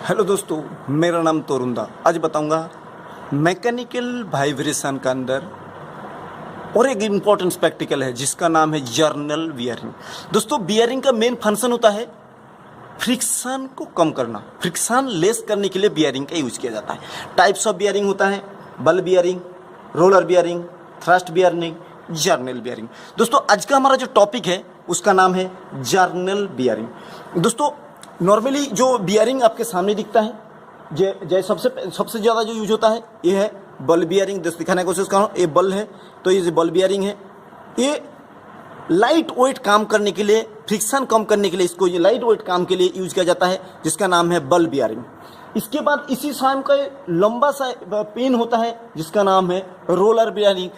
Hello दोस्तों, मेरा नाम तोरुंदा। आज बताऊंगा मैकेनिकल वाइब्रेशन का अंदर और एक इम्पॉर्टेंट प्रैक्टिकल है जिसका नाम है जर्नल बियरिंग। दोस्तों, बियरिंग का मेन फंक्शन होता है फ्रिक्शन को कम करना, फ्रिक्शन लेस करने के लिए बियरिंग का यूज किया जाता है। टाइप्स ऑफ बियरिंग होता है बल bearing, roller bearing, thrust bearing, journal bearing. दोस्तों, आज का हमारा जो टॉपिक है उसका नाम है जर्नल बियरिंग। दोस्तों, नॉर्मली जो बियरिंग आपके सामने दिखता है, जय सबसे ज़्यादा जो यूज होता है ये है बल बियरिंग। दोस्त दिखाने की कोशिश कर रहा हूँ, ये बल है तो ये बल बियरिंग है। ये लाइट वेट काम करने के लिए, फ्रिक्शन कम करने के लिए इसको ये लाइट वेट काम के लिए यूज किया जाता है जिसका नाम है बल बियरिंग। इसके बाद इसी साइम का लंबा सा पिन होता है जिसका नाम है रोलर बियरिंग।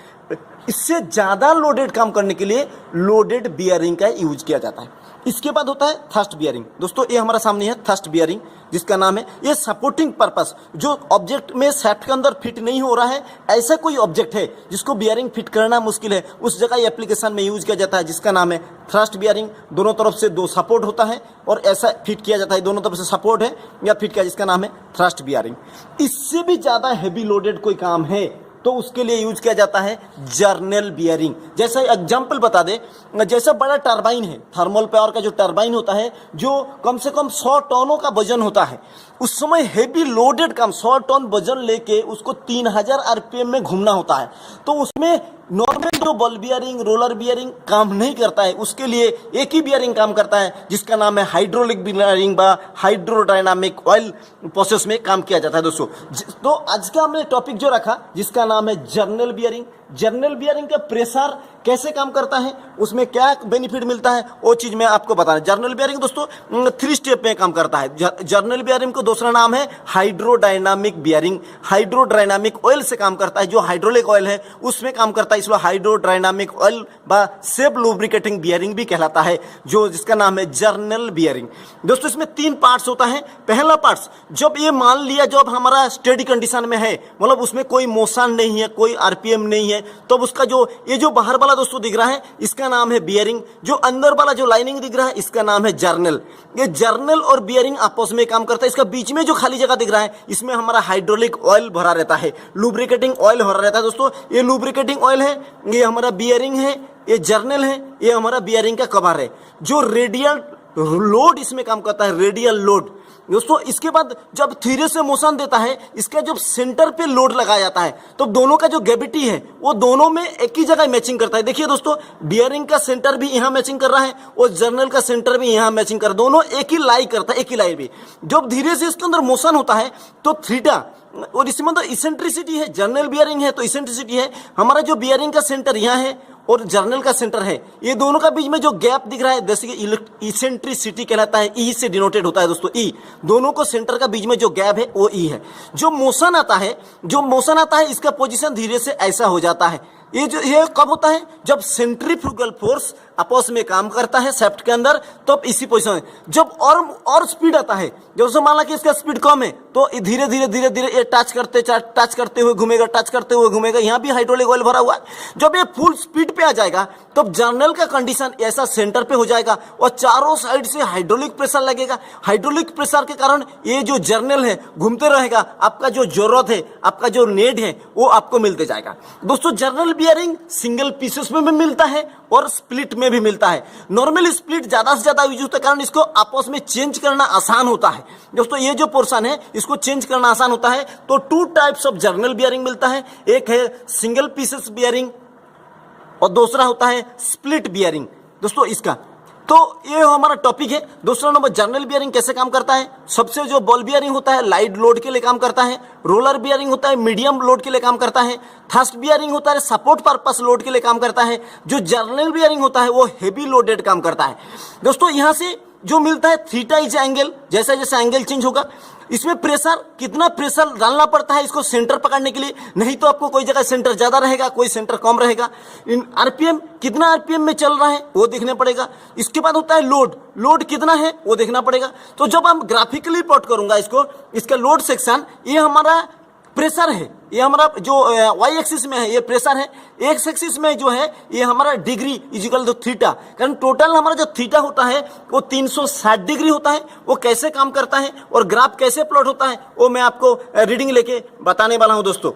इससे ज़्यादा लोडेड काम करने के लिए लोडेड बियरिंग का यूज किया जाता है। इसके बाद होता है थ्रस्ट बियरिंग। दोस्तों, ये हमारा सामने है थ्रस्ट बियरिंग जिसका नाम है, ये सपोर्टिंग पर्पस, जो ऑब्जेक्ट में शाफ्ट के अंदर फिट नहीं हो रहा है, ऐसा कोई ऑब्जेक्ट है जिसको बियरिंग फिट करना मुश्किल है, उस जगह एप्लीकेशन में यूज किया जाता है जिसका नाम है थ्रस्ट बियरिंग। दोनों तरफ से दो सपोर्ट होता है और ऐसा फिट किया जाता है, दोनों तरफ से सपोर्ट है या फिट किया, जिसका नाम है थ्रस्ट बियरिंग। इससे भी ज़्यादा हैवी लोडेड कोई काम है तो उसके लिए यूज किया जाता है जर्नल बियरिंग। जैसा एग्जांपल बता दे, जैसा बड़ा टरबाइन है, थर्मल पावर का जो टरबाइन होता है जो कम से कम 100 टनों का वजन होता है, उस समय हेवी लोडेड काम 100 टन वजन लेके उसको 3000 आरपीएम में घूमना होता है, तो उसमें नॉर्मल जो बल बियरिंग, रोलर बियरिंग काम नहीं करता है। उसके लिए एक ही बियरिंग काम करता है जिसका नाम है हाइड्रोलिक बियरिंग व हाइड्रोडायनामिक ऑयल प्रोसेस में काम किया जाता है। दोस्तों, तो आज का हमने टॉपिक जो रखा जिसका नाम है जर्नल बियरिंग। जर्नल बियरिंग का प्रेशर कैसे काम करता है, उसमें क्या बेनिफिट मिलता है, वो चीज़ मैं आपको बता रहा हूँ। जर्नल बियरिंग दोस्तों 3 स्टेप में काम करता है। जर्नल बियरिंग को दूसरा नाम है हाइड्रोडायनामिक बियरिंग। हाइड्रोडायनामिक ऑयल से काम करता है, जो हाइड्रोलिक ऑयल है उसमें काम करता है, इसलिए हाइड्रोडायनामिक ऑयल व सेफ लुब्रिकेटिंग बियरिंग भी कहलाता है, जो जिसका नाम है जर्नल बियरिंग। दोस्तों, इसमें 3 पार्ट्स होता है। पहला पार्ट्स, जब ये मान लिया जब हमारा स्टेडी कंडीशन में है, मतलब उसमें कोई मोशन नहीं है, कोई आरपीएम नहीं है, तो उसका जो ये जो बाहर वाला दोस्तों दिख रहा है इसका नाम है बियरिंग, जो अंदर वाला जो लाइनिंग दिख रहा है इसका नाम है जर्नल। ये जर्नल और बियरिंग आपस में काम करता है। इसका बीच में जो खाली जगह दिख रहा है इसमें हमारा हाइड्रोलिक ऑयल भरा रहता है, लुब्रिकेटिंग ऑयल भरा रहता है। दोस्तों, ये लुब्रिकेटिंग ऑयल है, ये हमारा बियरिंग है, ये जर्नल है, ये हमारा बियरिंग का कवर है। जो रेडियल लोड इसमें काम करता है, रेडियल लोड। दोस्तों, इसके बाद जब धीरे से मोशन देता है, इसका जब सेंटर पे लोड लगाया जाता है तो दोनों का जो ग्रेविटी है वो दोनों में एक ही जगह मैचिंग करता है। देखिए दोस्तों, बियरिंग का सेंटर भी यहाँ मैचिंग कर रहा है और जर्नल का सेंटर भी यहाँ मैचिंग कर रहा है, दोनों एक ही लाई करता है, एक ही लाई भी। जब धीरे से इसके अंदर मोशन होता है तो थीटा, और इसमें तो इसेंट्रिसिटी है, जर्नल बियरिंग है तो इसेंट्रिसिटी है। हमारा जो बियरिंग का सेंटर यहाँ है और जर्नल का सेंटर है, ये दोनों का बीच में जो गैप दिख रहा है जैसे कि इसेंट्रिसिटी कहलाता है, ई से डिनोटेड होता है दोस्तों, ई। दोनों को सेंटर का बीच में जो गैप है वो ई है। जो मोशन आता है इसका पोजीशन धीरे से ऐसा हो जाता है। ये कब होता है, जब सेंट्रीफ्यूगल फोर्स आपस में काम करता है शाफ्ट के अंदर, तो इसी पोजीशन में। जब और स्पीड आता है, जैसे मान ला कि इसका स्पीड कम है तो धीरे धीरे ये टच करते हुए घूमेगा, टच करते हुए घूमेगा। यहाँ भी हाइड्रोलिक ऑयल भरा हुआ है। जब ये फुल स्पीड पे आ जाएगा तब जर्नल का कंडीशन ऐसा सेंटर पे हो जाएगा और चारों साइड से हाइड्रोलिक प्रेशर लगेगा। हाइड्रोलिक प्रेशर के कारण ये जो जर्नल है घूमते रहेगा, आपका जो जरूरत है, आपका जो नीड है वो आपको मिलते जाएगा। दोस्तों, जर्नल बियरिंग सिंगल पीसेस में भी मिलता है और स्प्लिट में भी मिलता है। नॉर्मली स्प्लिट ज्यादा से ज्यादा यूज होता है कारण इसको आपस में चेंज करना आसान होता है। दोस्तों, ये जो पोर्शन है इसको चेंज करना आसान होता है। तो 2 टाइप्स ऑफ जर्नल बियरिंग मिलता है, एक है सिंगल पीसेस बियरिंग और दूसरा होता है स्प्लिट बियरिंग। दोस्तों, इसका तो ये हमारा टॉपिक है। दूसरा नंबर, जर्नल बियरिंग कैसे काम करता है। सबसे जो बॉल बियरिंग होता है लाइट लोड के लिए काम करता है, रोलर बियरिंग होता है मीडियम लोड के लिए काम करता है, थ्रस्ट बियरिंग होता है सपोर्ट पर्पस लोड के लिए काम करता है, जो जर्नल बियरिंग होता है वो हेवी लोडेड काम करता है। दोस्तों, यहाँ से जो मिलता है थीटा इज एंगल, जैसा जैसा एंगल चेंज होगा इसमें प्रेशर, कितना प्रेशर डालना पड़ता है इसको सेंटर पकड़ने के लिए, नहीं तो आपको कोई जगह सेंटर ज्यादा रहेगा, कोई सेंटर कम रहेगा। आरपीएम, कितना आरपीएम में चल रहा है वो देखना पड़ेगा। इसके बाद होता है लोड कितना है वो देखना पड़ेगा। तो जब हम ग्राफिकली प्लॉट करूंगा इसको, इसका लोड सेक्शन, ये हमारा प्रेशर है, ये हमारा जो वाई एक्सिस में है ये प्रेशर है, एक्स एक्सिस में जो है ये हमारा डिग्री इजिकल टू थीटा। कारण टोटल हमारा जो थीटा होता है वो 360 डिग्री होता है। वो कैसे काम करता है और ग्राफ कैसे प्लॉट होता है वो मैं आपको रीडिंग लेके बताने वाला हूं दोस्तों।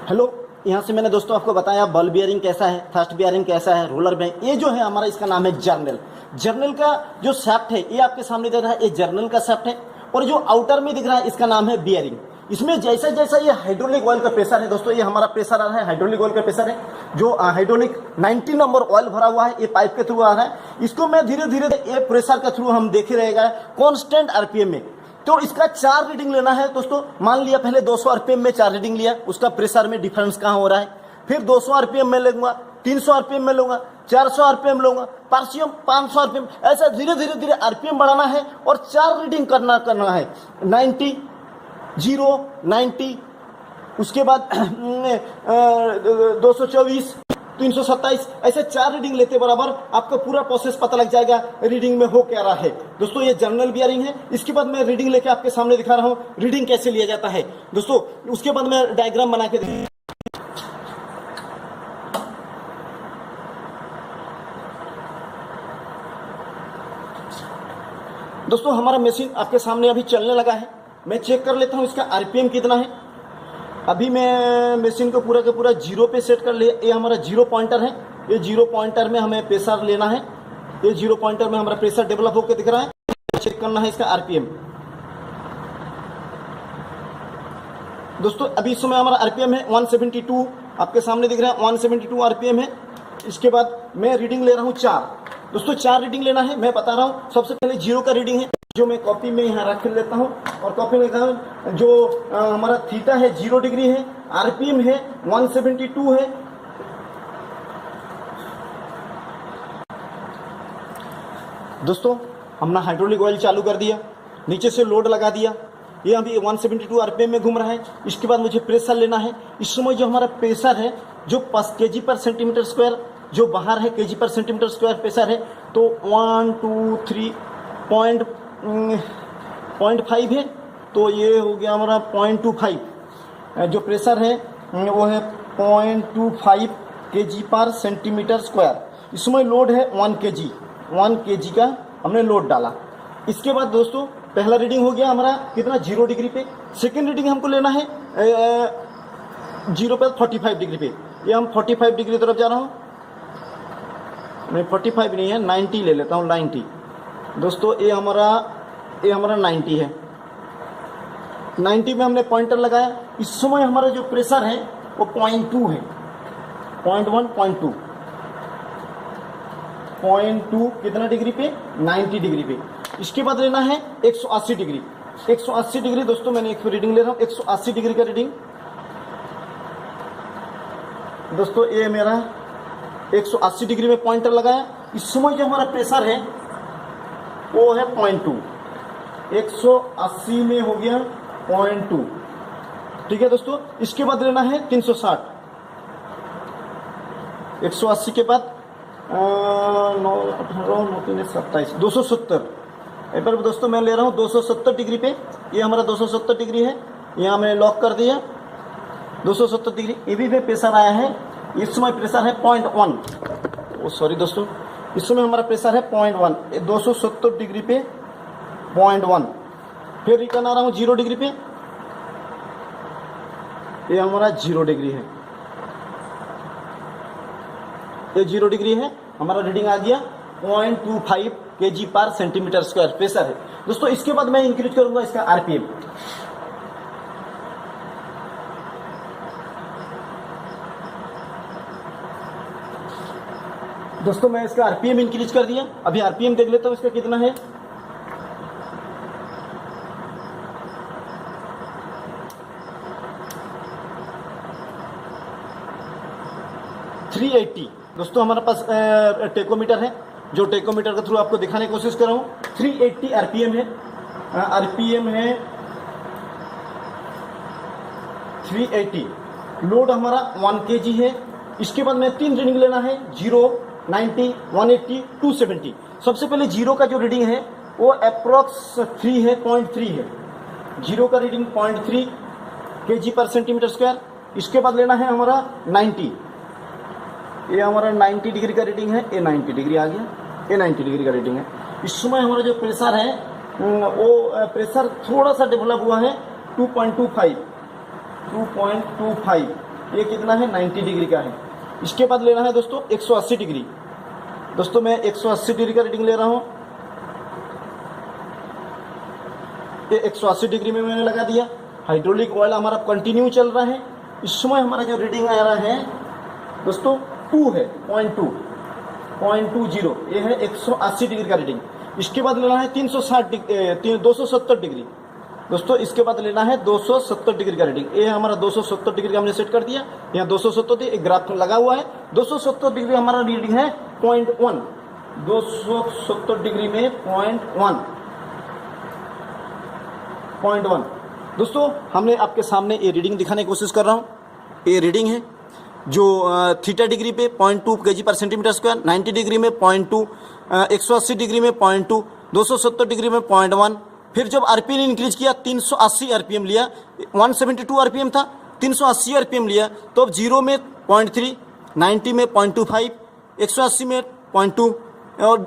हेलो, यहाँ से मैंने दोस्तों आपको बताया बल बियरिंग कैसा है, थ्रस्ट बियरिंग कैसा है, रोलर बेयरिंग। ये जो है हमारा इसका नाम है जर्नल। जर्नल का जो शाफ्ट है ये आपके सामने दिख रहा है, ये जर्नल का शाफ्ट है। और जो आउटर में दिख रहा है इसका नाम है बियरिंग। इसमें जैसा जैसा ये हाइड्रोलिक ऑयल का प्रेशर है दोस्तों, ये हमारा प्रेशर आ रहा है, हाइड्रोलिक ऑयल का प्रेशर है। जो हाइड्रोलिक 90 नंबर ऑयल भरा हुआ है ये पाइप के थ्रू आ रहा है। इसको मैं धीरे धीरे ये प्रेशर के थ्रू हम देखे रहेगा कॉन्स्टेंट आरपीएम में। तो इसका 4 रीडिंग लेना है दोस्तों। मान लिया पहले 200 आरपीएम में 4 रीडिंग लिया, उसका प्रेशर में डिफरेंस कहाँ हो रहा है। फिर 200 आरपीएम में लूंगा, 300 आरपीएम में लूंगा, 400 आरपीएम लूंगा, 500 आरपीएम, ऐसा धीरे धीरे धीरे आरपीएम बढ़ाना है और 4 रीडिंग करना है। 90, 0, 90, उसके बाद 224, 327, ऐसे 4 रीडिंग लेते बराबर आपको पूरा प्रोसेस पता लग जाएगा रीडिंग में हो क्या रहा है। दोस्तों ये जर्नल बियरिंग है। इसके बाद मैं रीडिंग लेके आपके सामने दिखा रहा हूँ रीडिंग कैसे लिया जाता है दोस्तों। उसके बाद मैं डायग्राम बना के दोस्तों हमारा मशीन आपके सामने अभी चलने लगा है। मैं चेक कर लेता हूं इसका आरपीएम कितना है। अभी मैं मशीन को पूरा का पूरा 0 पे सेट कर लिया। ये हमारा 0 पॉइंटर है। ये 0 पॉइंटर में हमें प्रेशर लेना है। ये 0 पॉइंटर में हमारा प्रेशर डेवलप होकर दिख रहा है। चेक करना है इसका आरपीएम। दोस्तों अभी इस समय हमारा आरपीएम है 172, आपके सामने दिख रहा है 172 आरपीएम है। इसके बाद मैं रीडिंग ले रहा हूँ 4। दोस्तों 4 रीडिंग लेना है, मैं बता रहा हूँ। सबसे पहले 0 का रीडिंग है जो मैं कॉपी में यहाँ रख लेता हूँ और कॉपी में लिखा हूँ जो हमारा थीटा है 0 डिग्री है, आरपीएम है 172 है। दोस्तों हमने हाइड्रोलिक ऑयल चालू कर दिया, नीचे से लोड लगा दिया, ये अभी 172 आरपीएम में घूम रहा है। इसके बाद मुझे प्रेशर लेना है। इस समय जो हमारा प्रेशर है जो केजी पर सेंटीमीटर स्क्वायर जो बाहर है केजी पर सेंटीमीटर स्क्वायर प्रेशर है, तो 1, 2, 3.5 है। तो ये हो गया हमारा 0.25। जो प्रेशर है वो है 0.25 केजी पर सेंटीमीटर स्क्वायर। इसमें लोड है 1 केजी का हमने लोड डाला। इसके बाद दोस्तों पहला रीडिंग हो गया हमारा कितना 0 डिग्री पे। सेकेंड रीडिंग हमको लेना है 0 पे 45 डिग्री पे। ये हम 45 डिग्री तरफ जा रहा हूँ, नहीं 45 नहीं है 90 ले लेता हूँ 90। दोस्तों ये हमारा 90 है। 90 में हमने पॉइंटर लगाया। इस समय हमारा जो प्रेशर है वो 0.2 है, 0.1, 0.2 कितना डिग्री पे 90 डिग्री पे। इसके बाद लेना है 180 डिग्री। 180 डिग्री दोस्तों मैंने एक रीडिंग ले रहा हूँ 180 डिग्री का रीडिंग। दोस्तों ये मेरा 180 डिग्री में पॉइंटर लगाया। इस समय जो हमारा प्रेशर है वो है 0.2। 180 में हो गया 0.2, ठीक है दोस्तों। इसके बाद लेना है 360। 180 के बाद 9, 18, 9, 3, 27, 270। एक बार दोस्तों मैं ले रहा हूँ 270 डिग्री पे। ये हमारा 270 डिग्री है, यहाँ मैंने लॉक कर दिया 270 डिग्री। ये भी प्रेशर आया है। इस समय प्रेशर है 0.1। सॉरी दोस्तों, इस समय हमारा प्रेशर है 0.1। 270 डिग्री पे 0.1। फिर रिटर्न आ रहा हूँ 0 डिग्री पे। ये हमारा 0 डिग्री है, ये 0 डिग्री है। हमारा रीडिंग आ गया 0.25 केजी पर सेंटीमीटर स्क्वायर प्रेशर है दोस्तों। इसके बाद मैं इंक्रीज करूंगा इसका आरपीएम। दोस्तों मैं इसका आरपीएम इंक्रीज कर दिया। अभी आरपीएम देख लेता हूं इसका कितना है। दोस्तों हमारे पास टेकोमीटर है, जो टेकोमीटर के थ्रू आपको दिखाने की कोशिश कर रहा हूँ। 380 आरपीएम है। आरपीएम है 380। लोड हमारा 1 केजी है। इसके बाद में 3 रीडिंग लेना है 0, 90, 180, 270। सबसे पहले 0 का जो रीडिंग है वो अप्रोक्स 3 है, 0.3 है। जीरो का रीडिंग 0.3 kg पर सेंटीमीटर स्क्वायर। इसके बाद लेना है हमारा 90, ये हमारा 90 डिग्री का रीडिंग है, ये 90 डिग्री आ गया, ये 90 डिग्री का रीडिंग है। इस समय हमारा जो प्रेशर है वो प्रेशर थोड़ा सा डेवलप हुआ है, 2.25, ये कितना है, 90 डिग्री का है। इसके बाद लेना है दोस्तों 180 डिग्री। दोस्तों मैं 180 डिग्री का रीडिंग ले रहा हूँ, ये 180 डिग्री में मैंने लगा दिया। हाइड्रोलिक ऑयल हमारा कंटिन्यू चल रहा है। इस समय हमारा जो रीडिंग आ रहा है दोस्तों 2 है, 0.20, ये है 180 डिग्री का रीडिंग। इसके बाद लेना है 270 डिग्री। दोस्तों इसके बाद लेना है 270 डिग्री का रीडिंग। ये हमारा 270 डिग्री का हमने सेट कर दिया, यहाँ 270 एक ग्राफ लगा हुआ है। 270 डिग्री हमारा रीडिंग है 0.1, 270 डिग्री में 0.1। दोस्तों हमने आपके सामने ये रीडिंग दिखाने की कोशिश कर रहा हूँ। ये रीडिंग है जो थीटा डिग्री पे 0.2 kg पर सेंटीमीटर स्क्वायर, 90 डिग्री में 0.2, 180 डिग्री में 0.2, 270 डिग्री में 0.1। फिर जब आरपीएम इंक्रीज किया 380 आरपीएम लिया, 172 आरपीएम था, 380 आरपीएम लिया, तो अब 0 में 0.3, 90 में 0.25, 180 में 0.2 और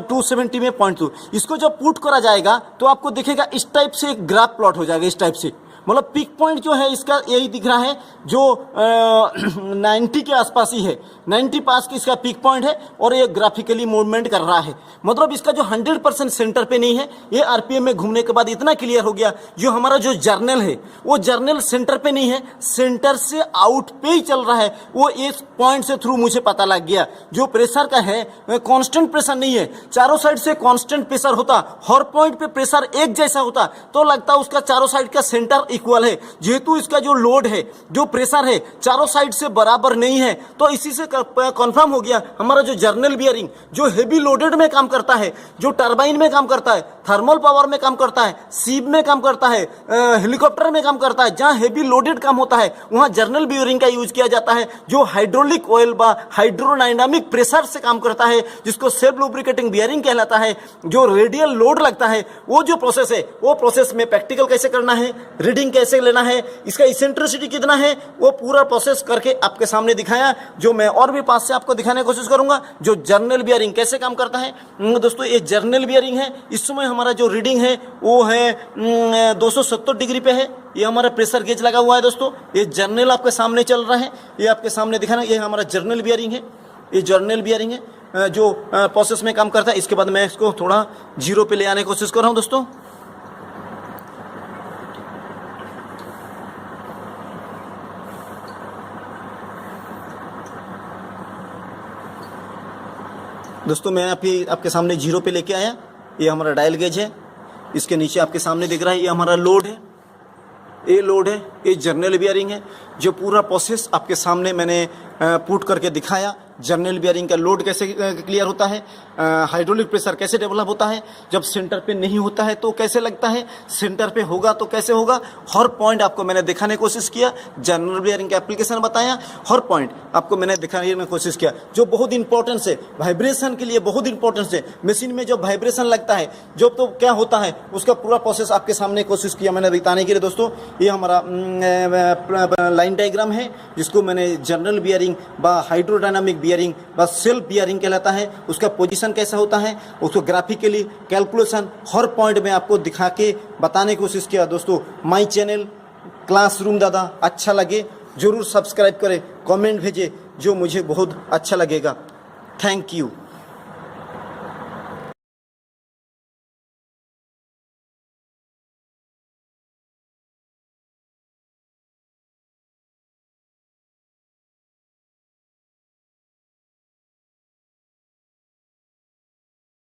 270 में 0.2। इसको जब पुट करा जाएगा तो आपको दिखेगा इस टाइप से एक ग्राफ प्लॉट हो जाएगा, इस टाइप से। मतलब पीक पॉइंट जो है इसका यही दिख रहा है जो 90 के आसपास ही है, 90 पास की इसका पीक पॉइंट है और ये ग्राफिकली मूवमेंट कर रहा है। मतलब इसका जो 100% सेंटर पे नहीं है, ये आरपीएम में घूमने के बाद इतना क्लियर हो गया, जो हमारा जो जर्नल है वो जर्नल सेंटर पे नहीं है, सेंटर से आउट पे ही चल रहा है। वो इस पॉइंट से थ्रू मुझे पता लग गया जो प्रेशर का है कांस्टेंट प्रेशर नहीं है, चारों साइड से कांस्टेंट प्रेशर होता, हर पॉइंट पे प्रेशर एक जैसा होता तो लगता उसका चारों साइड का सेंटर इक्वल है। जेहेतु इसका जो लोड है, जो प्रेशर है चारों साइड से बराबर नहीं है, तो इसी से कंफर्म हो गया हमारा जो जर्नल बियरिंग जो हेवी लोडेड में काम करता है, जो टरबाइन में काम करता है, थर्मल पावर में काम करता है, सीप में काम करता है, हेलीकॉप्टर में काम करता है, जहां हेवी लोडेड काम होता है वहां जर्नल बियरिंग का यूज किया जाता है। जो हाइड्रोलिक ऑयल व हाइड्रोडायनामिक प्रेशर से काम करता है, जिसको सेल्फ लुब्रिकेटिंग बियरिंग कहलाता है, जो रेडियल लोड लगता है, वो जो प्रोसेस है वो प्रोसेस में प्रैक्टिकल कैसे करना है, रीडिंग कैसे लेना है, इसका इसेंट्रिसिटी कितना है, वो पूरा प्रोसेस करके आपके सामने दिखाया, जो मैं और भी पास से आपको दिखाने की कोशिश करूंगा जो जर्नल बियरिंग कैसे काम करता है। दोस्तों ये जर्नल बियरिंग है। इस समय हमारा जो रीडिंग है वो है 270 डिग्री पे है। ये हमारा प्रेशर गेज लगा हुआ है। दोस्तों ये जर्नल आपके सामने चल रहा है, ये आपके सामने दिखाना, ये हमारा जर्नल बियरिंग है, ये जर्नल बियरिंग है जो प्रोसेस में काम करता है। इसके बाद मैं इसको थोड़ा जीरो पे ले आने की कोशिश कर रहा हूँ। दोस्तों मैं आपके सामने जीरो पे लेके आया। ये हमारा डायल गेज है, इसके नीचे आपके सामने दिख रहा है ये हमारा लोड है, ये लोड है, ये जर्नल बियरिंग है। जो पूरा प्रोसेस आपके सामने मैंने पुट करके दिखाया, जर्नल बियरिंग का लोड कैसे क्लियर होता है, हाइड्रोलिक प्रेशर कैसे डेवलप होता है, जब सेंटर पे नहीं होता है तो कैसे लगता है, सेंटर पे होगा तो कैसे होगा, हर पॉइंट आपको मैंने दिखाने की कोशिश किया। जर्नल बियरिंग का एप्लीकेशन बताया, हर पॉइंट आपको मैंने दिखाने की कोशिश किया, जो बहुत इंपॉर्टेंस है वाइब्रेशन के लिए, बहुत इंपॉर्टेंस है। मशीन में जब वाइब्रेशन लगता है जो तो क्या होता है उसका पूरा प्रोसेस आपके सामने कोशिश किया मैंने बताने के लिए। दोस्तों ये हमारा लाइन डायग्राम है जिसको मैंने जर्नल बियरिंग व हाइड्रोडायनामिक बियरिंग व सेल्फ बियरिंग कहलाता है, उसका पोजीशन कैसा होता है, उसको ग्राफिकली कैलकुलेशन हर पॉइंट में आपको दिखा के बताने की कोशिश किया। दोस्तों माय चैनल क्लासरूम दादा अच्छा लगे जरूर सब्सक्राइब करें, कमेंट भेजें, जो मुझे बहुत अच्छा लगेगा। Thank you.